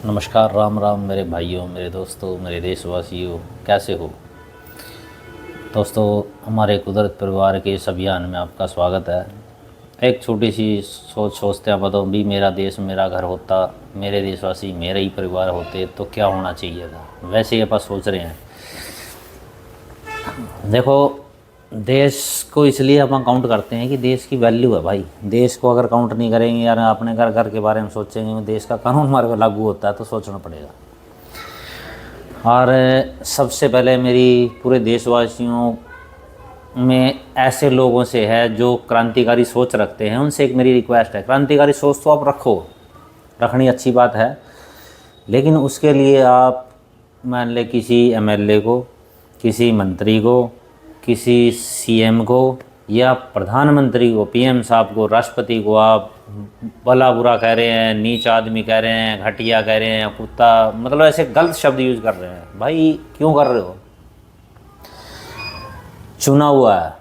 नमस्कार, राम राम मेरे भाइयों, मेरे दोस्तों, मेरे देशवासियों, कैसे हो दोस्तों। हमारे कुदरत परिवार के इस अभियान में आपका स्वागत है। एक छोटी सी सोच सोचते हैं बताओ भी, मेरा देश मेरा घर होता, मेरे देशवासी मेरा ही परिवार होते तो क्या होना चाहिए था। वैसे ही अपन सोच रहे हैं। देखो, देश को इसलिए अपन काउंट करते हैं कि देश की वैल्यू है भाई। देश को अगर काउंट नहीं करेंगे यार, अपने घर घर के बारे में सोचेंगे, देश का कानून हमारे पर लागू होता है तो सोचना पड़ेगा। और सबसे पहले मेरी पूरे देशवासियों में ऐसे लोगों से है जो क्रांतिकारी सोच रखते हैं, उनसे एक मेरी रिक्वेस्ट है। क्रांतिकारी सोच तो आप रखो, रखनी अच्छी बात है, लेकिन उसके लिए आप मान लें किसी एमएलए को, किसी मंत्री को, किसी सीएम को या प्रधानमंत्री को, पीएम साहब को, राष्ट्रपति को आप भला बुरा कह रहे हैं, नीच आदमी कह रहे हैं, घटिया कह रहे हैं, कुत्ता, मतलब ऐसे गलत शब्द यूज कर रहे हैं। भाई क्यों कर रहे हो? चुना हुआ है,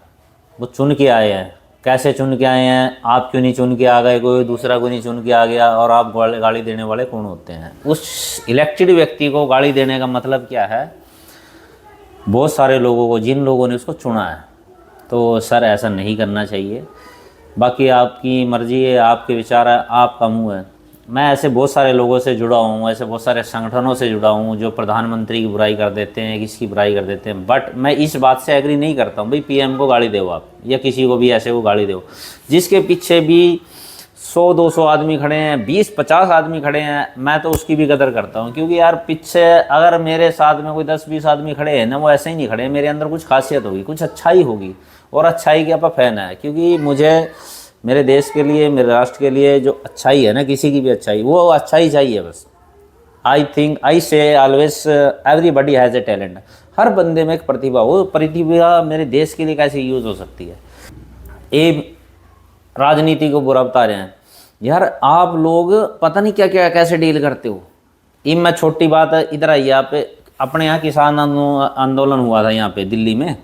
वो चुन के आए हैं। कैसे चुन के आए हैं? आप क्यों नहीं चुन के आ गए? कोई दूसरा कोई नहीं चुन के आ गया? और आप गाली देने वाले कौन होते हैं? उस इलेक्टेड व्यक्ति को गाली देने का मतलब क्या है? बहुत सारे लोगों को, जिन लोगों ने उसको चुना है। तो सर ऐसा नहीं करना चाहिए। बाकी आपकी मर्ज़ी है, आपके विचार है, आपका मुंह है। मैं ऐसे बहुत सारे लोगों से जुड़ा हूँ, ऐसे बहुत सारे संगठनों से जुड़ा हूँ जो प्रधानमंत्री की बुराई कर देते हैं, किसकी बुराई कर देते हैं। बट मैं इस बात से एग्री नहीं करता हूँ भाई पीएम को गाली दो आप, या किसी को भी ऐसे को गाली दो जिसके पीछे भी 100-200 आदमी खड़े हैं, 20-50 आदमी खड़े हैं। मैं तो उसकी भी कदर करता हूँ, क्योंकि यार पीछे अगर मेरे साथ में कोई 10-20 आदमी खड़े हैं ना, वो ऐसे ही नहीं खड़े, मेरे अंदर कुछ खासियत होगी, कुछ अच्छाई होगी। और अच्छाई के आप फैन है, क्योंकि मुझे मेरे देश के लिए, मेरे राष्ट्र के लिए जो अच्छाई है ना, किसी की भी अच्छाई, वो अच्छाई चाहिए बस। I say always everybody has a talent. हर बंदे में एक प्रतिभा, वो प्रतिभा मेरे देश के लिए कैसे यूज़ हो सकती है। ये राजनीति को बुरा बता रहे हैं यार, आप लोग पता नहीं क्या क्या कैसे डील करते हो। ये मैं छोटी बात है, इधर आइए आप। अपने यहाँ किसान आंदोलन हुआ था यहाँ पे दिल्ली में।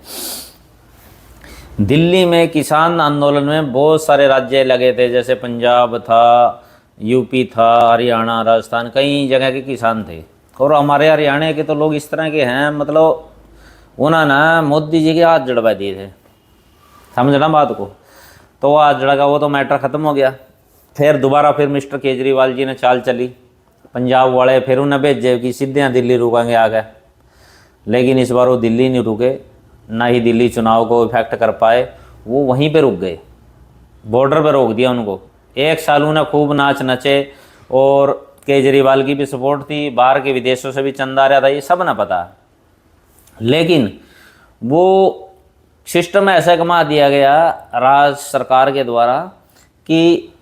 दिल्ली में किसान आंदोलन में बहुत सारे राज्य लगे थे, जैसे पंजाब था, यूपी था, हरियाणा, राजस्थान, कई जगह के किसान थे। और हमारे हरियाणा के तो लोग इस तरह के हैं, मतलब उन्होंने मोदी जी के हाथ जड़वा दिए थे, समझना बात को। तो वो हाथ जड़ा, वो तो मैटर ख़त्म हो गया। फिर दोबारा फिर मिस्टर केजरीवाल जी ने चाल चली, पंजाब वाले फिर उन्हें भेजे कि सीधे यहाँ दिल्ली रुकेंगे आ गए। लेकिन इस बार वो दिल्ली नहीं रुके, ना ही दिल्ली चुनाव को इफेक्ट कर पाए, वो वहीं पे रुक गए, बॉर्डर पे रोक दिया उनको। एक साल उन्हें खूब नाच नचे, और केजरीवाल की भी सपोर्ट थी, बाहर के विदेशों से भी चंदा आ रहा था, ये सब ना पता। लेकिन वो सिस्टम ऐसा घुमा दिया गया राज्य सरकार के द्वारा कि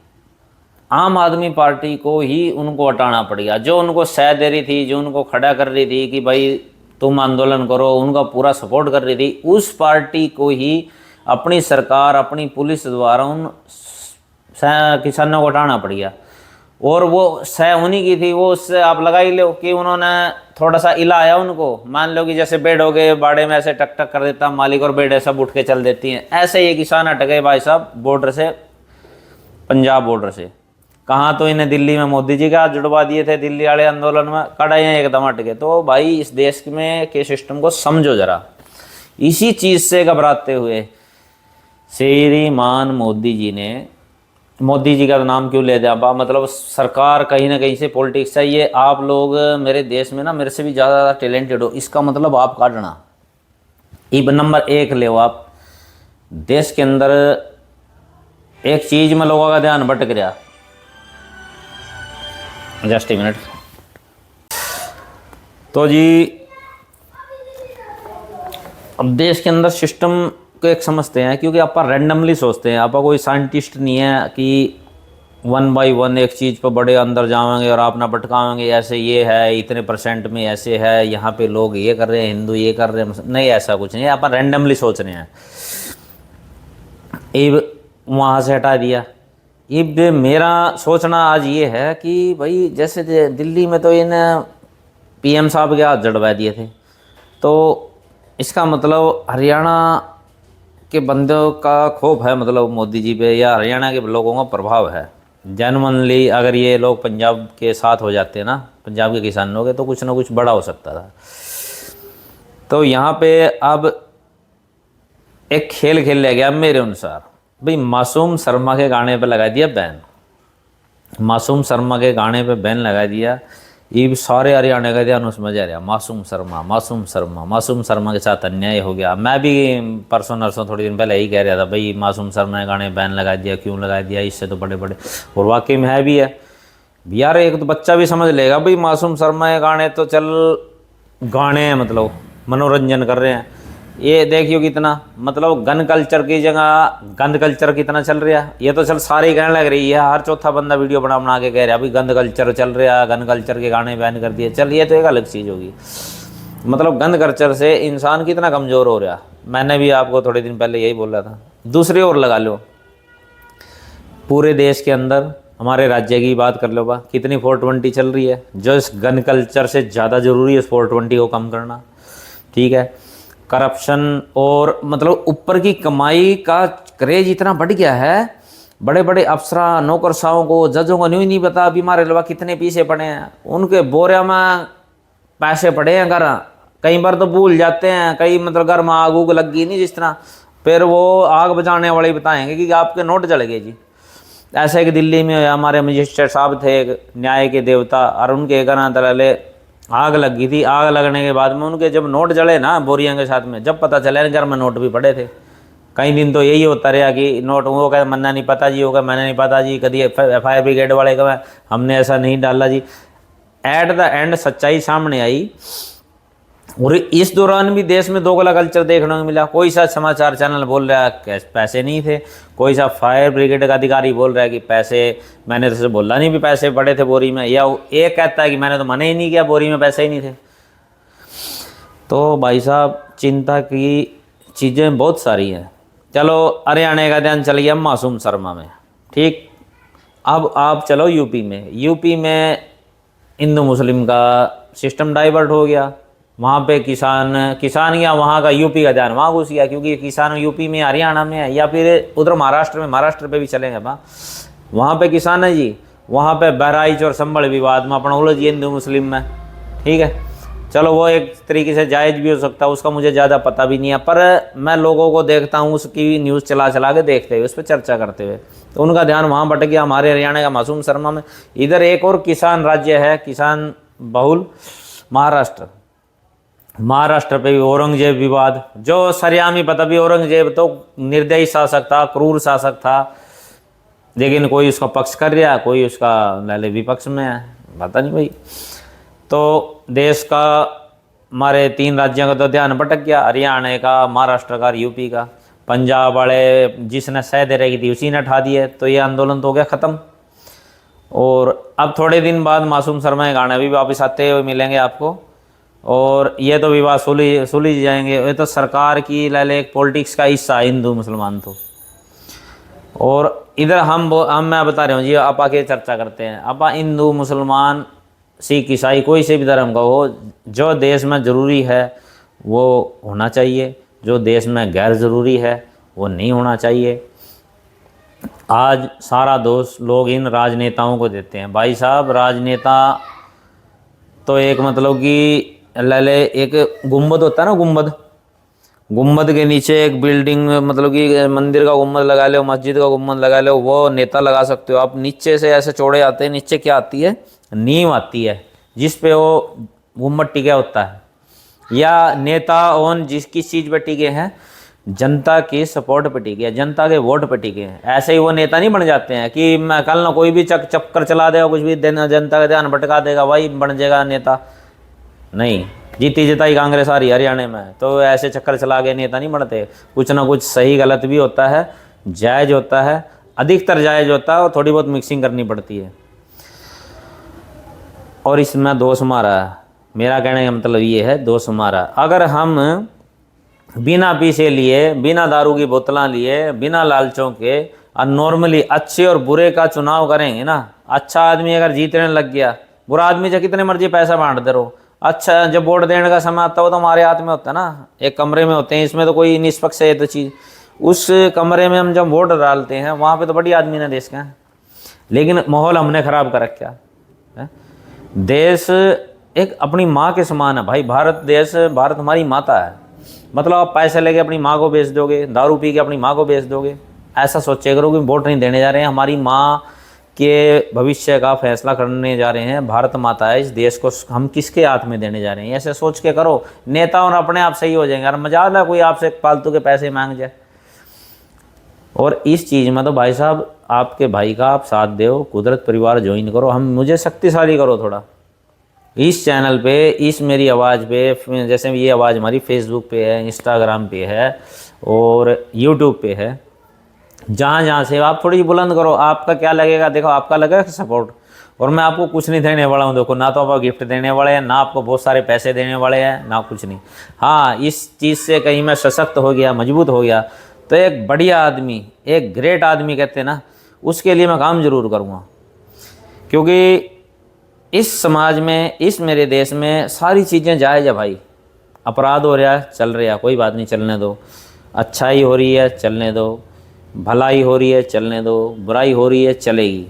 आम आदमी पार्टी को ही उनको हटाना पड़ गया। जो उनको सह दे रही थी, जो उनको खड़ा कर रही थी कि भाई तुम आंदोलन करो, उनका पूरा सपोर्ट कर रही थी, उस पार्टी को ही अपनी सरकार, अपनी पुलिस द्वारा उन किसानों को हटाना पड़ गया। और वो सह उन्हीं की थी, वो उससे आप लगा ही लो कि उन्होंने थोड़ा सा हिलाया उनको। मान लो कि जैसे बेड हो गए, बाड़े में ऐसे टक टक कर देता मालिक, और बेड सब उठ के चल देती हैं, ऐसे ये किसान हट गए भाई साहब बॉर्डर से, पंजाब बॉर्डर से। कहाँ तो इन्हें दिल्ली में मोदी जी के हाथ जुड़वा दिए थे, दिल्ली वाले आंदोलन में कड़ा एकदम हट गए। तो भाई इस देश में के सिस्टम को समझो जरा। इसी चीज़ से घबराते हुए श्रीमान मोदी जी ने, मोदी जी का नाम क्यों ले दिया, मतलब सरकार कहीं ना कहीं से पॉलिटिक्स चाहिए। आप लोग मेरे देश में ना मेरे से भी ज़्यादा टैलेंटेड हो, इसका मतलब आप काटना। इब नंबर 1 ले आप देश के अंदर एक चीज़ में लोगों का ध्यान भटक गया। Just a minute. तो जी अब देश के अंदर सिस्टम को एक समझते हैं, क्योंकि आप रैंडमली सोचते हैं। आप कोई साइंटिस्ट नहीं है कि 1 बाय 1 एक चीज़ पर बड़े अंदर जाएंगे और आप ना भटकाएंगे, ऐसे ये है, इतने % में ऐसे है, यहाँ पे लोग ये कर रहे हैं, हिंदू ये कर रहे हैं। नहीं, ऐसा कुछ नहीं, आप रैंडमली सोच रहे हैं। अब वहाँ से हटा दिया। अब मेरा सोचना आज ये है कि भाई जैसे दिल्ली में तो इन्हें पीएम साहब के हाथ जड़वा दिए थे, तो इसका मतलब हरियाणा के बंदों का खौफ है, मतलब मोदी जी पे, या हरियाणा के लोगों का प्रभाव है। जेनुअनली अगर ये लोग पंजाब के साथ हो जाते हैं ना, पंजाब के किसानों के, तो कुछ ना कुछ बड़ा हो सकता था। तो यहाँ पे अब एक खेल खेल लिया गया मेरे अनुसार। भाई मासूम शर्मा के गाने पे लगा दिया बैन, मासूम शर्मा के गाने पे बैन लगा दिया। ये सारे हरियाणा का ध्यान उसमें जा रहा, मासूम शर्मा मासूम शर्मा, मासूम शर्मा के साथ अन्याय हो गया। मैं भी परसों नरसों थोड़ी दिन पहले यही कह रहा था, भाई मासूम शर्मा के गाने बैन लगा दिया, क्यों लगा दिया, इससे तो बड़े बड़े, और वाकई में है भी है यार। एक तो बच्चा भी समझ लेगा भाई मासूम शर्मा के गाने तो चल गाने हैं, मतलब मनोरंजन कर रहे हैं। ये देखियो कितना मतलब गन कल्चर की जगह गंद कल्चर कितना चल रहा है। ये तो चल सारे ही कहने लग रही है, हर चौथा बंदा वीडियो बना के कह रहा है अभी गंद कल्चर चल रहा है, गन कल्चर के गाने बैन कर दिए। चल ये तो एक अलग चीज़ होगी, मतलब गंद कल्चर से इंसान कितना कमज़ोर हो रहा। मैंने भी आपको थोड़े दिन पहले यही बोला था। दूसरी ओर लगा लो, पूरे देश के अंदर हमारे राज्य की बात कर लो बा, कितनी 420 चल रही है, जो इस गन कल्चर से ज़्यादा ज़रूरी है इस 420 को कम करना। ठीक है, करप्शन और मतलब ऊपर की कमाई का क्रेज इतना बढ़ गया है, बड़े बड़े अफसरा नौकरशाहों को, जजों को नहीं पता अभी हमारे लोग कितने पीछे पड़े हैं, उनके बोरिया में पैसे पड़े हैं। घर कई बार तो भूल जाते हैं, कई मतलब घर में आग उग लग गई नहीं जिस तरह, फिर वो आग बुझाने वाले बताएंगे कि आपके नोट जल गए जी। ऐसे एक दिल्ली में हमारे मजिस्ट्रेट साहब थे, एक न्याय के देवता, और उनके घर तले आग लग गई थी। आग लगने के बाद में उनके जब नोट जले ना बोरियों के साथ में, जब पता चला घर में नोट भी पड़े थे। कई दिन तो यही होता रहा कि नोट वो कहे मन्ना नहीं पता जी, होगा मैंने नहीं पता जी, कभी FIR ब्रिगेड वाले का हमने ऐसा नहीं डाला जी। एट द एंड सच्चाई सामने आई, और इस दौरान भी देश में दोगला कल्चर देखने को मिला। कोई सा समाचार चैनल बोल रहा है पैसे नहीं थे, कोई सा फायर ब्रिगेड का अधिकारी बोल रहा है कि पैसे, मैंने तो बोला नहीं भी पैसे पड़े थे बोरी में, या एक कहता है कि मैंने तो मना ही नहीं किया, बोरी में पैसे ही नहीं थे। तो भाई साहब चिंता की चीज़ें बहुत सारी हैं। चलो हरियाणा का ध्यान चल गया मासूम शर्मा में, ठीक। अब आप चलो यूपी में। यूपी में हिंदू मुस्लिम का सिस्टम डाइवर्ट हो गया। वहाँ पे किसान या वहाँ का यूपी का ध्यान वहाँ घुस गया, क्योंकि किसान यूपी में हरियाणा में है, या फिर उधर महाराष्ट्र पे भी चलेंगे वहाँ पे किसान है जी। वहाँ पे बहराइच और संबल विवाद में अपना उलझ हिंदू मुस्लिम में, ठीक है। चलो वो एक तरीके से जायज़ भी हो सकता है, उसका मुझे ज़्यादा पता भी नहीं है, पर मैं लोगों को देखता हूँ उसकी न्यूज़ चला के देखते हुए, उस पर चर्चा करते हुए, तो उनका ध्यान वहाँ भटक गया, हमारे हरियाणा का मासूम शर्मा में। इधर एक और किसान राज्य है, किसान बहुल महाराष्ट्र पे भी औरंगजेब विवाद, जो सरेआम ही पता भी औरंगजेब तो निर्दयी शासक था, क्रूर शासक था, लेकिन कोई उसका पक्ष कर रहा है, कोई उसका लाले विपक्ष में है, पता नहीं भाई। तो देश का हमारे 3 राज्यों का तो ध्यान भटक गया, हरियाणा का, महाराष्ट्र का, यूपी का। पंजाब वाले जिसने सह दे रही थी उसी ने उठा दिए, तो ये आंदोलन तो हो गया ख़त्म। और अब थोड़े दिन बाद मासूम शर्मा के गाने भी वापस आते हुए मिलेंगे आपको, और ये तो विवाद सुलझ जाएंगे। ये तो सरकार की लाले एक पॉलिटिक्स का हिस्सा है हिंदू मुसलमान तो। और इधर हम मैं बता रहा हूँ जी, आप आके चर्चा करते हैं। आप हिंदू मुसलमान सिख ईसाई कोई से भी धर्म का हो, जो देश में ज़रूरी है वो होना चाहिए, जो देश में गैर ज़रूरी है वो नहीं होना चाहिए। आज सारा दोष लोग इन राजनेताओं को देते हैं। भाई साहब राजनेता तो एक मतलब कि लाले एक गुम्बद होता है ना, गुम्बद के नीचे एक बिल्डिंग, मतलब कि मंदिर का गुम्बद लगा लो, मस्जिद का गुम्बद लगा लो, वो नेता लगा सकते हो आप। नीचे से ऐसे चौड़े आते हैं, नीचे क्या आती है, नींव आती है, जिस पे वो गुम्बद टिका होता है। या नेता ऑन जिस किस चीज़ पे टिके हैं, जनता के सपोर्ट पे टिके हैं, जनता के वोट पे टिके हैं। ऐसे ही वो नेता नहीं बन जाते हैं कि मैं कल ना कोई भी चक्कर चला देगा, कुछ भी देना, जनता का ध्यान भटका देगा, भाई बन जाएगा नेता। नहीं, जीती जिताई कांग्रेस आ रही हरियाणा में, तो ऐसे चक्कर चला के नेता नहीं बनते। कुछ ना कुछ सही गलत भी होता है, जायज़ होता है, अधिकतर जायज़ होता है, और थोड़ी बहुत मिक्सिंग करनी पड़ती है। और इसमें दोष हमारा है, मेरा कहने का मतलब ये है, दोष हमारा। अगर हम बिना पीछे लिए, बिना दारू की बोतलें लिए, बिना लालचों के, और नॉर्मली अच्छे और बुरे का चुनाव करेंगे ना, अच्छा आदमी अगर जीतने लग गया, बुरा आदमी चाहे कितने मर्जी पैसा बांटते रहो, अच्छा जब वोट देने का समय आता हो तो हमारे हाथ में होता है ना, एक कमरे में होते हैं, इसमें तो कोई निष्पक्ष है तो चीज़, उस कमरे में हम जब वोट डालते हैं वहाँ पे तो बड़ी आदमी ने देश का है। लेकिन माहौल हमने ख़राब कर रखा है। देश एक अपनी माँ के समान है भाई, भारत देश, भारत हमारी माता है। मतलब आप पैसे लेके अपनी माँ को बेच दोगे, दारू पी के अपनी माँ को बेच दोगे, ऐसा सोचे करो कि वोट नहीं देने जा रहे हैं, हमारी माँ के भविष्य का फैसला करने जा रहे हैं। भारत माता है, इस देश को हम किसके हाथ में देने जा रहे हैं, ऐसे सोच के करो। नेता और अपने आप सही हो जाएंगे। और मजाल है कोई आपसे फालतू के पैसे मांग जाए। और इस चीज़ में तो भाई साहब आपके भाई का आप साथ दो, कुदरत परिवार ज्वाइन करो, हम मुझे शक्तिशाली करो थोड़ा इस चैनल पे, इस मेरी आवाज़ पे। जैसे ये आवाज़ हमारी फेसबुक पे है, इंस्टाग्राम पे है और यूट्यूब पे है। जहाँ जहाँ से आप थोड़ी बुलंद करो। आपका क्या लगेगा, देखो आपका लगेगा सपोर्ट, और मैं आपको कुछ नहीं देने वाला हूँ। देखो ना तो आपको गिफ्ट देने वाले हैं, ना आपको बहुत सारे पैसे देने वाले हैं, ना कुछ नहीं। हाँ, इस चीज़ से कहीं मैं सशक्त हो गया, मजबूत हो गया, तो एक बढ़िया आदमी, एक ग्रेट आदमी कहते हैं ना, उसके लिए मैं काम ज़रूर करूँगा। क्योंकि इस समाज में, इस मेरे देश में सारी चीज़ें जायज़ है भाई। अपराध हो रहा है, चल रहा है, कोई बात नहीं, चलने दो। अच्छाई हो रही है, चलने दो। भलाई हो रही है, चलने दो। बुराई हो रही है, चलेगी।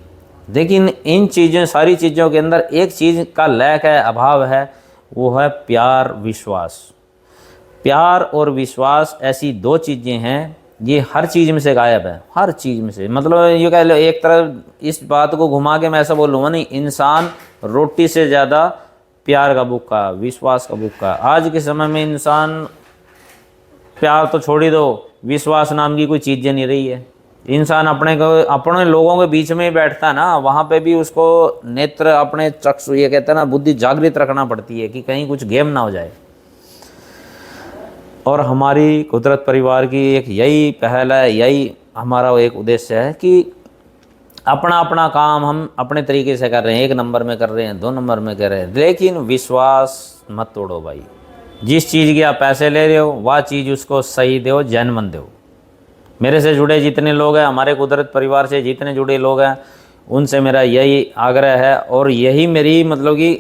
लेकिन इन चीज़ों, सारी चीज़ों के अंदर एक चीज़ का लैक है, अभाव है, वो है प्यार, विश्वास। प्यार और विश्वास ऐसी दो चीज़ें हैं, ये हर चीज़ में से गायब है, हर चीज़ में से। मतलब ये कह लो, एक तरफ इस बात को घुमा के मैं ऐसा बोलूँगा नहीं, इंसान रोटी से ज़्यादा प्यार का भूखा, विश्वास का भूखा। आज के समय में इंसान, प्यार तो छोड़ ही दो, विश्वास नाम की कोई चीज़ नहीं रही है। इंसान अपने लोगों के बीच में ही बैठता है ना, वहाँ पे भी उसको नेत्र, अपने चक्षु, ये कहते हैं ना, बुद्धि जागृत रखना पड़ती है कि कहीं कुछ गेम ना हो जाए। और हमारी कुदरत परिवार की एक यही पहल है, यही हमारा एक उद्देश्य है कि अपना अपना काम हम अपने तरीके से कर रहे हैं, 1 नंबर में कर रहे हैं, 2 नंबर में कर रहे हैं, लेकिन विश्वास मत तोड़ो भाई। जिस चीज़ के आप पैसे ले रहे हो, वह चीज़ उसको सही दो, जैनमन दो। मेरे से जुड़े जितने लोग हैं, हमारे कुदरत परिवार से जितने जुड़े लोग हैं, उनसे मेरा यही आग्रह है और यही मेरी मतलब कि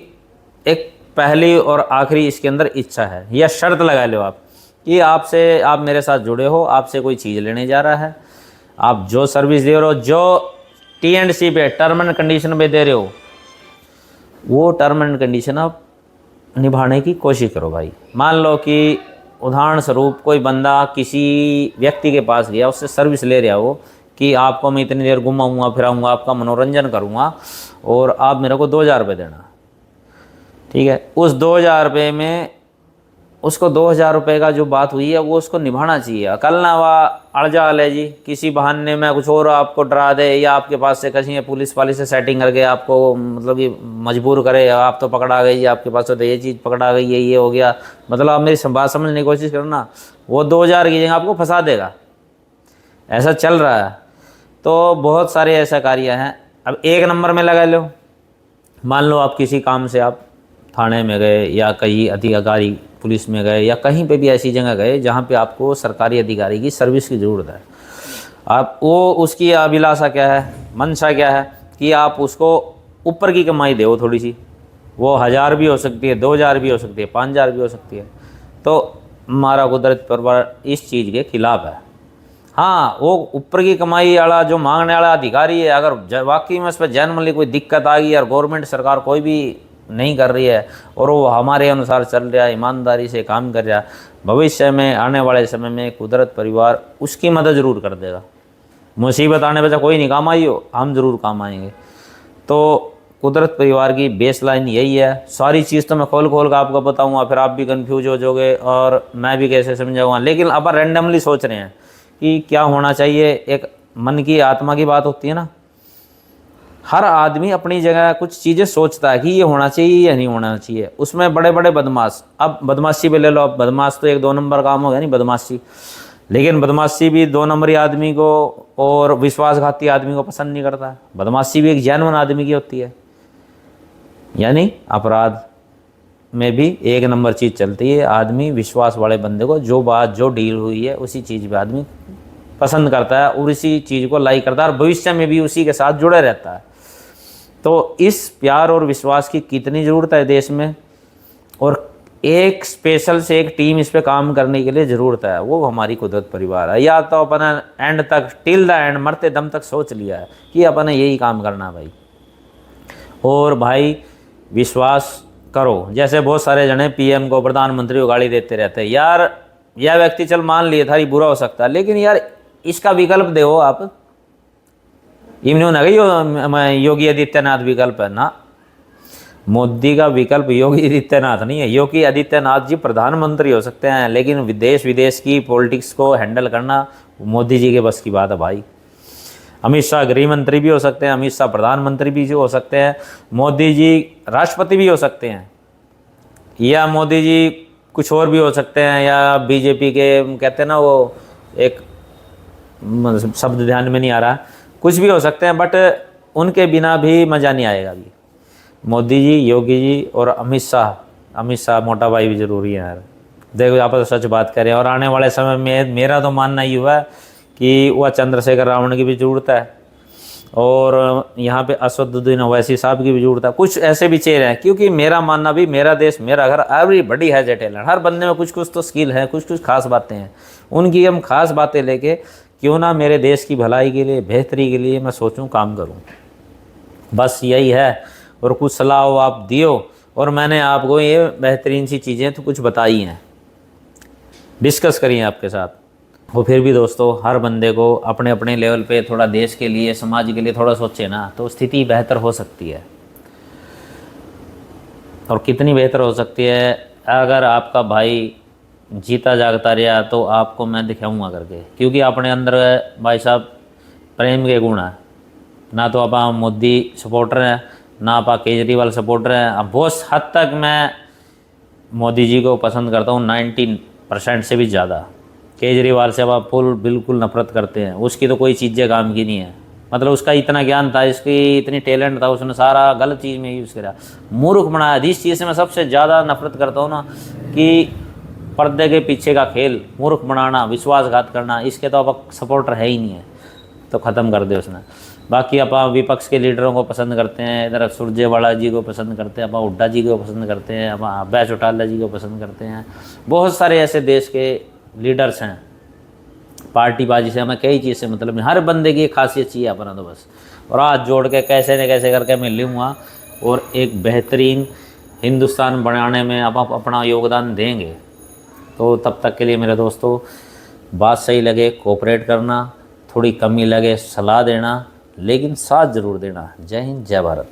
एक पहली और आखिरी इसके अंदर इच्छा है, या शर्त लगा लो आप कि आपसे, आप मेरे साथ जुड़े हो, आपसे कोई चीज़ लेने जा रहा है, आप जो सर्विस दे रहे हो, जो T&C पे, टर्म एंड कंडीशन पे दे रहे हो, वो टर्म एंड कंडीशन आप निभाने की कोशिश करो भाई। मान लो कि उदाहरण स्वरूप कोई बंदा किसी व्यक्ति के पास गया, उससे सर्विस ले रहा हो कि आपको मैं इतनी देर घुमाऊँगा फिराऊँगा, आपका मनोरंजन करूँगा और आप मेरे को 2000 रुपये देना। ठीक है, उस 2000 रुपये में उसको 2000 रुपये का जो बात हुई है वो उसको निभाना चाहिए। कल ना वह अड़जा ले जी, किसी बहाने में कुछ और आपको डरा दे, या आपके पास से कहीं पुलिस वाली से सेटिंग करके आपको मतलब कि मजबूर करे, आप तो पकड़ा गई, आपके पास तो ये चीज़ पकड़ा गई है, ये हो गया। मतलब आप मेरी बात समझने की कोशिश करना, वो 2000 की जगह आपको फंसा देगा। ऐसा चल रहा है। तो बहुत सारे ऐसा कार्य हैं। अब 1 नंबर में लगा लो, मान लो आप किसी काम से आप थाने में गए, या कहीं अधिकारी पुलिस में गए, या कहीं पे भी ऐसी जगह गए जहाँ पे आपको सरकारी अधिकारी की सर्विस की ज़रूरत है। आप वो, उसकी अभिलाषा क्या है, मंशा क्या है कि आप उसको ऊपर की कमाई दो थोड़ी सी। वो 1000 भी हो सकती है, 2000 भी हो सकती है, 5000 भी हो सकती है। तो हमारा कुदरत परिवार इस चीज़ के खिलाफ है। हाँ, वो ऊपर की कमाई वाला जो मांगने वाला अधिकारी है, अगर वाकई में उस पर जनरली कोई दिक्कत आ गई और गवर्नमेंट सरकार कोई भी नहीं कर रही है और वो हमारे अनुसार चल रहा है, ईमानदारी से काम कर रहा है, भविष्य में आने वाले समय में कुदरत परिवार उसकी मदद ज़रूर कर देगा। मुसीबत आने पर कोई नहीं काम आई हो, हम ज़रूर काम आएंगे। तो कुदरत परिवार की बेस लाइन यही है। सारी चीज़ तो मैं खोल खोल कर आपको बताऊँगा, फिर आप भी कन्फ्यूज हो जाओगे और मैं भी कैसे समझाऊँगा। लेकिन अब रैंडमली सोच रहे हैं कि क्या होना चाहिए, एक मन की आत्मा की बात होती है ना। हर आदमी अपनी जगह कुछ चीज़ें सोचता है कि ये होना चाहिए या नहीं होना चाहिए। उसमें बड़े बड़े बदमाश, अब बदमाशी पे ले लो, अब बदमाश तो 1-2 नंबर काम हो गया नहीं बदमाशी, लेकिन बदमाशी भी 2 नंबरी आदमी को और विश्वासघाती आदमी को पसंद नहीं करता है। बदमाशी भी एक जेन्युइन आदमी की होती है। यानी अपराध में भी 1 नंबर चीज़ चलती है, आदमी विश्वास वाले बंदे को, जो बात जो डील हुई है उसी चीज़ पे आदमी पसंद करता है और इसी चीज़ को लाइक करता है और भविष्य में भी उसी के साथ जुड़े रहता है। तो इस प्यार और विश्वास की कितनी ज़रूरत है देश में, और एक स्पेशल से एक टीम इस पे काम करने के लिए ज़रूरत है, वो हमारी कुदरत परिवार है। या तो अपना एंड तक, टिल द एंड, मरते दम तक सोच लिया है कि अपने यही काम करना भाई। और भाई विश्वास करो, जैसे बहुत सारे जने पीएम को, प्रधानमंत्री को गाली देते रहते हैं, यार यह व्यक्ति चल मान लिए था ये बुरा हो सकता है, लेकिन यार इसका विकल्प दो आप। इन्होंने योगी आदित्यनाथ विकल्प है ना, मोदी का विकल्प योगी आदित्यनाथ नहीं है। योगी आदित्यनाथ जी प्रधानमंत्री हो सकते हैं, लेकिन देश विदेश की पॉलिटिक्स को हैंडल करना मोदी जी के बस की बात है भाई। अमित शाह गृह मंत्री भी हो सकते हैं, अमित शाह प्रधानमंत्री भी हो सकते हैं, मोदी जी राष्ट्रपति भी हो सकते हैं, या मोदी जी कुछ और भी हो सकते हैं, या बीजेपी के कहते हैं ना वो एक शब्द ध्यान में नहीं आ रहा, कुछ भी हो सकते हैं, बट उनके बिना भी मज़ा नहीं आएगा अभी। मोदी जी, योगी जी और अमित शाह मोटा भाई भी ज़रूरी है यार। देखो आप तो सच बात करें, और आने वाले समय में मेरा तो मानना ही हुआ है कि वह चंद्रशेखर रावण की भी ज़रूरत है, और यहाँ पे असदुद्दीन ओवैसी साहब की भी ज़रूरत है। कुछ ऐसे भी चेहरे हैं, क्योंकि मेरा मानना भी मेरा देश मेरा घर, एवरीबॉडी हैज़ ए टैलेंट। हर बंदे में कुछ कुछ तो स्किल है, कुछ कुछ खास बातें हैं। उनकी हम खास बातें लेके क्यों ना मेरे देश की भलाई के लिए, बेहतरी के लिए मैं सोचूं, काम करूं, बस यही है। और कुछ सलाह हो आप दियो, और मैंने आपको ये बेहतरीन सी चीज़ें तो कुछ बताई हैं, डिस्कस करी हैं आपके साथ। और फिर भी दोस्तों, हर बंदे को अपने अपने लेवल पे थोड़ा देश के लिए, समाज के लिए थोड़ा सोचे ना, तो स्थिति बेहतर हो सकती है। और कितनी बेहतर हो सकती है, अगर आपका भाई जीता जागता रहा तो आपको मैं दिखाऊंगा करके, क्योंकि अपने अंदर भाई साहब प्रेम के गुण है। ना तो आप मोदी सपोर्टर हैं, ना आप केजरीवाल सपोर्टर हैं। अब बहुत हद तक मैं मोदी जी को पसंद करता हूँ, 90% से भी ज़्यादा। केजरीवाल से अब आप बिल्कुल नफरत करते हैं, उसकी तो कोई चीज़ें काम की नहीं है। मतलब उसका इतना ज्ञान था, इसकी इतनी टैलेंट था, उसने सारा गलत चीज़ में यूज़ करा, मूर्ख बनाया। जिस चीज़ से मैं सबसे ज़्यादा नफरत करता हूँ ना, कि पर्दे के पीछे का खेल, मूर्ख बनाना, विश्वासघात करना, इसके तो अब सपोर्टर है ही नहीं है, तो ख़त्म कर दे उसने। बाकी आप विपक्ष के लीडरों को पसंद करते हैं, इधर सुरजेवाला जी को पसंद करते हैं, आप हुड्डा जी को पसंद करते हैं, आप अभय चौटाला जी को पसंद करते हैं। बहुत सारे ऐसे देश के लीडर्स हैं। पार्टीबाजी से हमें कई चीज़ से मतलब नहीं, हर बंदे की एक खासियत चाहिए अपना तो बस। और हाथ जोड़ के कैसे न कैसे करके मैं लूँगा, और एक बेहतरीन हिंदुस्तान बनाने में आप अपना योगदान देंगे। तो तब तक के लिए मेरे दोस्तों, बात सही लगे कोऑपरेट करना, थोड़ी कमी लगे सलाह देना, लेकिन साथ ज़रूर देना। जय हिंद, जय भारत।